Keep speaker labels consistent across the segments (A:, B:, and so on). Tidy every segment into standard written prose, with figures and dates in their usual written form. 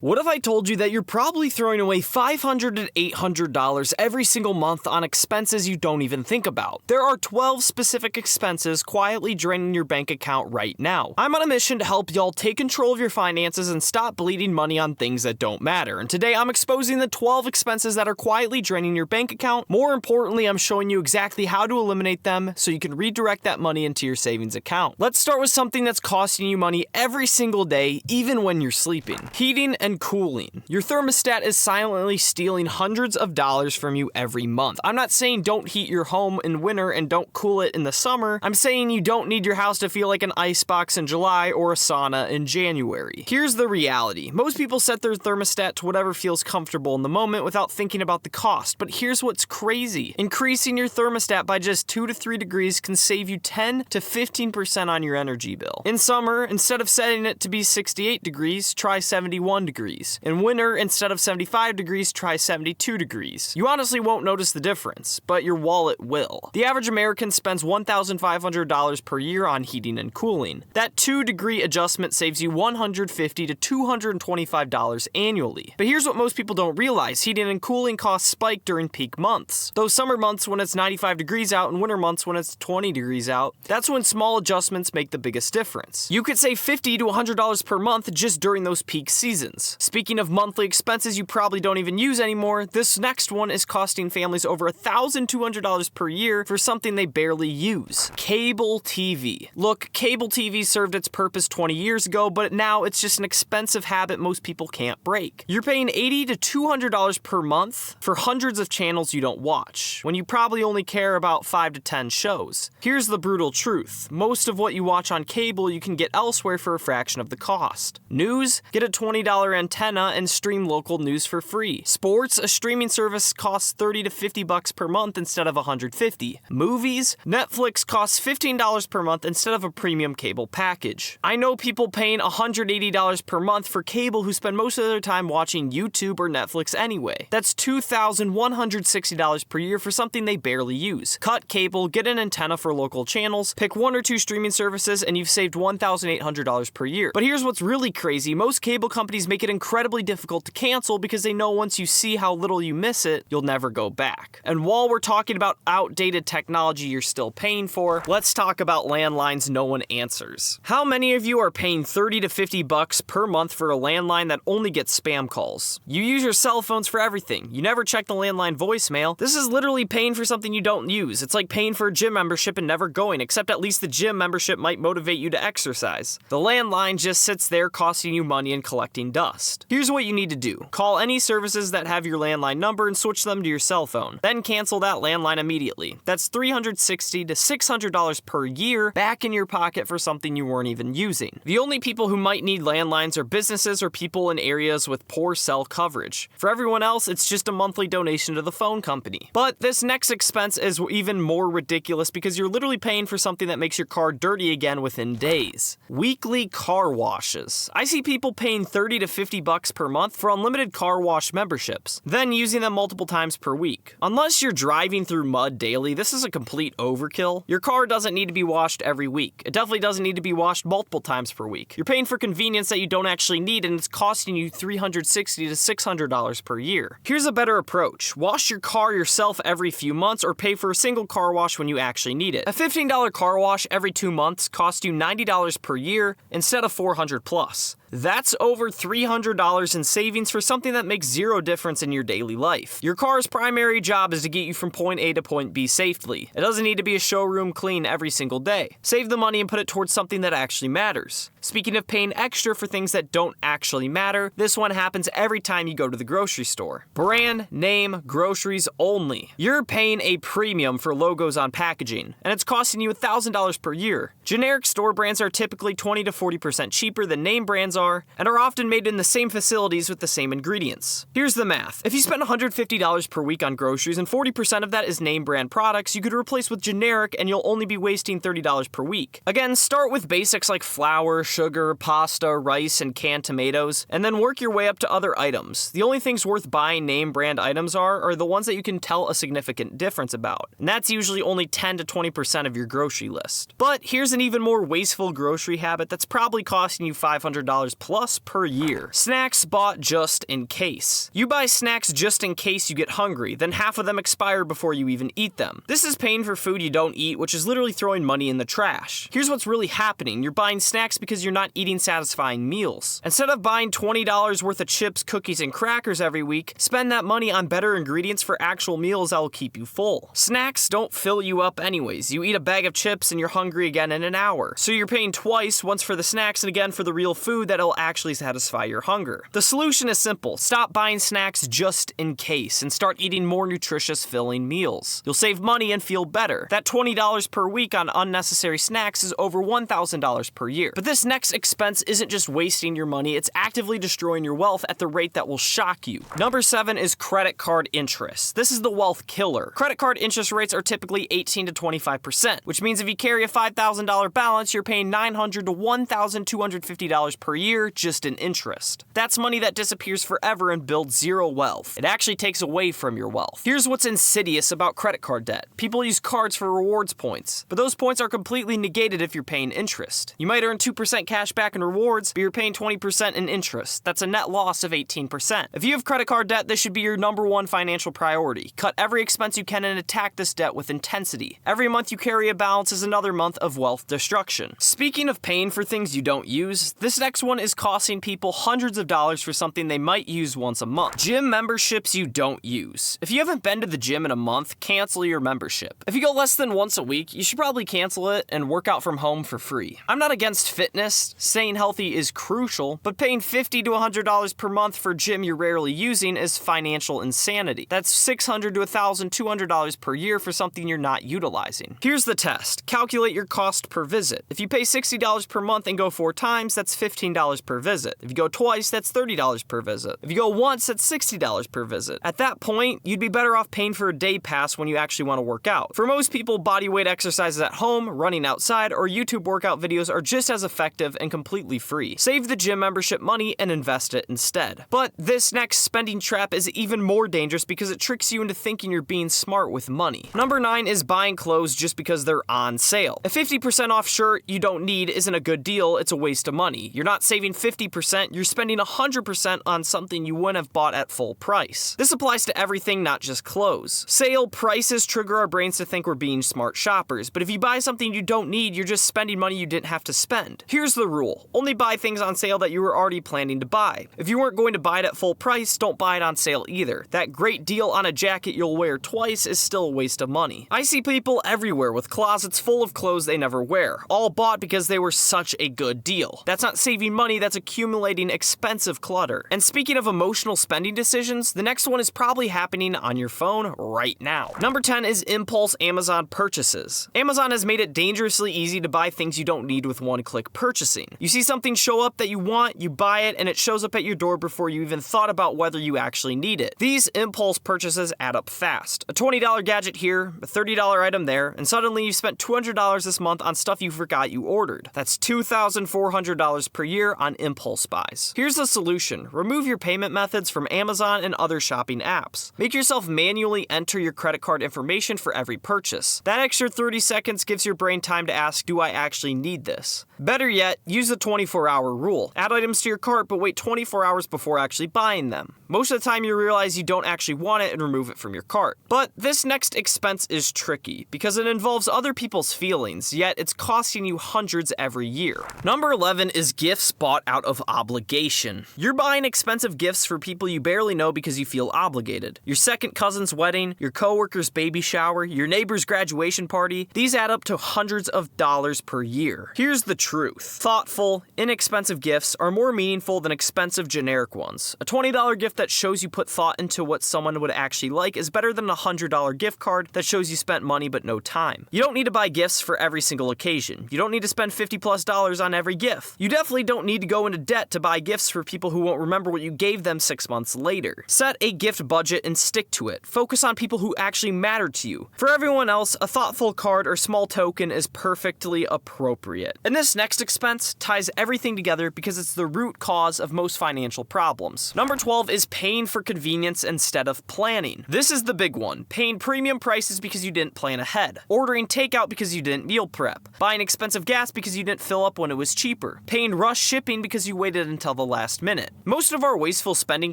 A: What if I told you that you're probably throwing away $500 to $800 every single month on expenses you don't even think about? There are 12 specific expenses quietly draining your bank account right now. I'm on a mission to help y'all take control of your finances and stop bleeding money on things that don't matter. And today I'm exposing the 12 expenses that are quietly draining your bank account. More importantly, I'm showing you exactly how to eliminate them so you can redirect that money into your savings account. Let's start with something that's costing you money every single day, even when you're sleeping. Heating and cooling. Your thermostat is silently stealing hundreds of dollars from you every month. I'm not saying don't heat your home in winter and don't cool it in the summer. I'm saying you don't need your house to feel like an icebox in July or a sauna in January. Here's the reality. Most people set their thermostat to whatever feels comfortable in the moment without thinking about the cost. But here's what's crazy. Increasing your thermostat by just 2 to 3 degrees can save you 10 to 15% on your energy bill. In summer, instead of setting it to be 68 degrees, try 71 degrees. In winter, instead of 75 degrees, try 72 degrees. You honestly won't notice the difference, but your wallet will. The average American spends $1,500 per year on heating and cooling. That 2-degree adjustment saves you $150 to $225 annually. But here's what most people don't realize. Heating and cooling costs spike during peak months. Those summer months when it's 95 degrees out and winter months when it's 20 degrees out, that's when small adjustments make the biggest difference. You could save $50 to $100 per month just during those peak seasons. Speaking of monthly expenses you probably don't even use anymore, this next one is costing families over $1,200 per year for something they barely use. Cable TV. Look, cable TV served its purpose 20 years ago, but now it's just an expensive habit most people can't break. You're paying $80 to $200 per month for hundreds of channels you don't watch, when you probably only care about 5 to 10 shows. Here's the brutal truth. Most of what you watch on cable you can get elsewhere for a fraction of the cost. News? Get a $20 antenna and stream local news for free. Sports? A streaming service costs $30 to $50 per month instead of $150. Movies? Netflix costs $15 per month instead of a premium cable package. I know people paying $180 per month for cable who spend most of their time watching YouTube or Netflix anyway. That's $2,160 per year for something they barely use. Cut cable, get an antenna for local channels, pick 1 or 2 streaming services, and you've saved $1,800 per year. But here's what's really crazy. Most cable companies make it incredibly difficult to cancel because they know once you see how little you miss it, you'll never go back. And while we're talking about outdated technology you're still paying for, let's talk about landlines no one answers. How many of you are paying $30 to $50 per month for a landline that only gets spam calls? You use your cell phones for everything. You never check the landline voicemail. This is literally paying for something you don't use. It's like paying for a gym membership and never going, except at least the gym membership might motivate you to exercise. The landline just sits there costing you money and collecting dust. Here's what you need to do. Call any services that have your landline number and switch them to your cell phone. Then cancel that landline immediately. That's $360 to $600 per year back in your pocket for something you weren't even using. The only people who might need landlines are businesses or people in areas with poor cell coverage. For everyone else, it's just a monthly donation to the phone company. But this next expense is even more ridiculous because you're literally paying for something that makes your car dirty again within days. Weekly car washes. I see people paying $30 to $50 per month for unlimited car wash memberships, then using them multiple times per week. Unless you're driving through mud daily, this is a complete overkill. Your car doesn't need to be washed every week. It definitely doesn't need to be washed multiple times per week. You're paying for convenience that you don't actually need, and it's costing you $360 to $600 per year. Here's a better approach. Wash your car yourself every few months or pay for a single car wash when you actually need it. A $15 car wash every 2 months costs you $90 per year instead of $400 plus. That's over $300 in savings for something that makes zero difference in your daily life. Your car's primary job is to get you from point A to point B safely. It doesn't need to be a showroom clean every single day. Save the money and put it towards something that actually matters. Speaking of paying extra for things that don't actually matter, this one happens every time you go to the grocery store. Brand name groceries only. You're paying a premium for logos on packaging, and it's costing you $1,000 per year. Generic store brands are typically 20 to 40% cheaper than name brands are, and are often made in the same facilities with the same ingredients. Here's the math. If you spend $150 per week on groceries and 40% of that is name brand products, you could replace with generic and you'll only be wasting $30 per week. Again, start with basics like flour, sugar, pasta, rice, and canned tomatoes, and then work your way up to other items. The only things worth buying name brand items are the ones that you can tell a significant difference about, and that's usually only 10 to 20% of your grocery list. But here's an even more wasteful grocery habit that's probably costing you $500 $20 plus per year. Snacks bought just in case. You buy snacks just in case you get hungry, then half of them expire before you even eat them. This is paying for food you don't eat, which is literally throwing money in the trash. Here's what's really happening. You're buying snacks because you're not eating satisfying meals. Instead of buying $20 worth of chips, cookies, and crackers every week, spend that money on better ingredients for actual meals that will keep you full. Snacks don't fill you up anyways. You eat a bag of chips and you're hungry again in an hour. So you're paying twice, once for the snacks and again for the real food that'll actually satisfy your hunger. The solution is simple. Stop buying snacks just in case and start eating more nutritious, filling meals. You'll save money and feel better. That $20 per week on unnecessary snacks is over $1,000 per year. But this next expense isn't just wasting your money, it's actively destroying your wealth at the rate that will shock you. Number 7 is credit card interest. This is the wealth killer. Credit card interest rates are typically 18 to 25%, which means if you carry a $5,000 balance, you're paying $900 to $1,250 per year just in interest. That's money that disappears forever and builds zero wealth. It actually takes away from your wealth. Here's what's insidious about credit card debt. People use cards for rewards points, but those points are completely negated if you're paying interest. You might earn 2% cash back in rewards, but you're paying 20% in interest. That's a net loss of 18%. If you have credit card debt, this should be your number one financial priority. Cut every expense you can and attack this debt with intensity. Every month you carry a balance is another month of wealth destruction. Speaking of paying for things you don't use, this next one is costing people hundreds of dollars for something they might use once a month. Gym memberships you don't use. If you haven't been to the gym in a month, cancel your membership. If you go less than once a week, you should probably cancel it and work out from home for free. I'm not against fitness. Staying healthy is crucial, but paying $50 to $100 per month for a gym you're rarely using is financial insanity. That's $600 to $1,200 per year for something you're not utilizing. Here's the test. Calculate your cost per visit. If you pay $60 per month and go 4 times, that's $15 per visit. If you go twice, that's $30 per visit. If you go once, that's $60 per visit. At that point, you'd be better off paying for a day pass when you actually want to work out. For most people, bodyweight exercises at home, running outside, or YouTube workout videos are just as effective and completely free. Save the gym membership money and invest it instead. But this next spending trap is even more dangerous because it tricks you into thinking you're being smart with money. Number 9 is buying clothes just because they're on sale. A 50% off shirt you don't need isn't a good deal, it's a waste of money. You're not saving 50%, you're spending 100% on something you wouldn't have bought at full price. This applies to everything, not just clothes. Sale prices trigger our brains to think we're being smart shoppers, but if you buy something you don't need, you're just spending money you didn't have to spend. Here's the rule. Only buy things on sale that you were already planning to buy. If you weren't going to buy it at full price, don't buy it on sale either. That great deal on a jacket you'll wear twice is still a waste of money. I see people everywhere with closets full of clothes they never wear, all bought because they were such a good deal. That's not saving money, that's accumulating expensive clutter. And speaking of emotional spending decisions, the next one is probably happening on your phone right now. Number 10 is impulse Amazon purchases. Amazon has made it dangerously easy to buy things you don't need with one-click purchasing. You see something show up that you want, you buy it, and it shows up at your door before you even thought about whether you actually need it. These impulse purchases add up fast. A $20 gadget here, a $30 item there, and suddenly you've spent $200 this month on stuff you forgot you ordered. That's $2,400 per year on impulse buys. Here's the solution. Remove your payment methods from Amazon and other shopping apps. Make yourself manually enter your credit card information for every purchase. That extra 30 seconds gives your brain time to ask, do I actually need this? Better yet, use the 24-hour rule. Add items to your cart, but wait 24 hours before actually buying them. Most of the time you realize you don't actually want it and remove it from your cart. But this next expense is tricky because it involves other people's feelings, yet it's costing you hundreds every year. Number 11 is gifts bought out of obligation. You're buying expensive gifts for people you barely know because you feel obligated. Your second cousin's wedding, your coworker's baby shower, your neighbor's graduation party, these add up to hundreds of dollars per year. Here's the truth. Thoughtful, inexpensive gifts are more meaningful than expensive generic ones. A $20 gift that shows you put thought into what someone would actually like is better than a $100 gift card that shows you spent money but no time. You don't need to buy gifts for every single occasion. You don't need to spend $50+ on every gift. You definitely don't need to go into debt to buy gifts for people who won't remember what you gave them 6 months later. Set a gift budget and stick to it. Focus on people who actually matter to you. For everyone else, a thoughtful card or small token is perfectly appropriate. And this next expense ties everything together because it's the root cause of most financial problems. Number 12 is paying for convenience instead of planning. This is the big one. Paying premium prices because you didn't plan ahead. Ordering takeout because you didn't meal prep. Buying expensive gas because you didn't fill up when it was cheaper. Paying rush shipping because you waited until the last minute. Most of our wasteful spending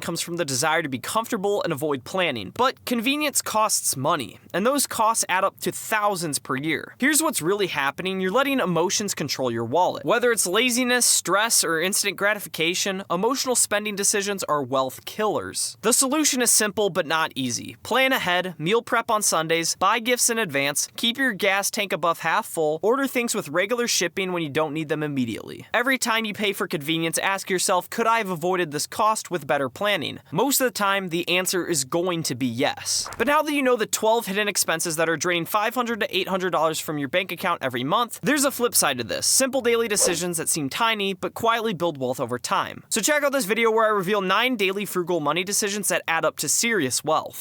A: comes from the desire to be comfortable and avoid planning, but convenience costs money, and those costs add up to thousands per year. Here's what's really happening. You're letting emotions control your wallet. Whether it's laziness, stress, or instant gratification, emotional spending decisions are wealth killers. The solution is simple but not easy. Plan ahead, meal prep on Sundays, buy gifts in advance, keep your gas tank above half full, order things with regular shipping when you don't need them immediately. Every time you pay for convenience, ask yourself, could I have avoided this cost with better planning? Most of the time, the answer is going to be yes. But now that you know the 12 hidden expenses that are draining $500 to $800 from your bank account every month, there's a flip side to this. Simple daily decisions that seem tiny, but quietly build wealth over time. So check out this video where I reveal 9 daily frugal money decisions that add up to serious wealth.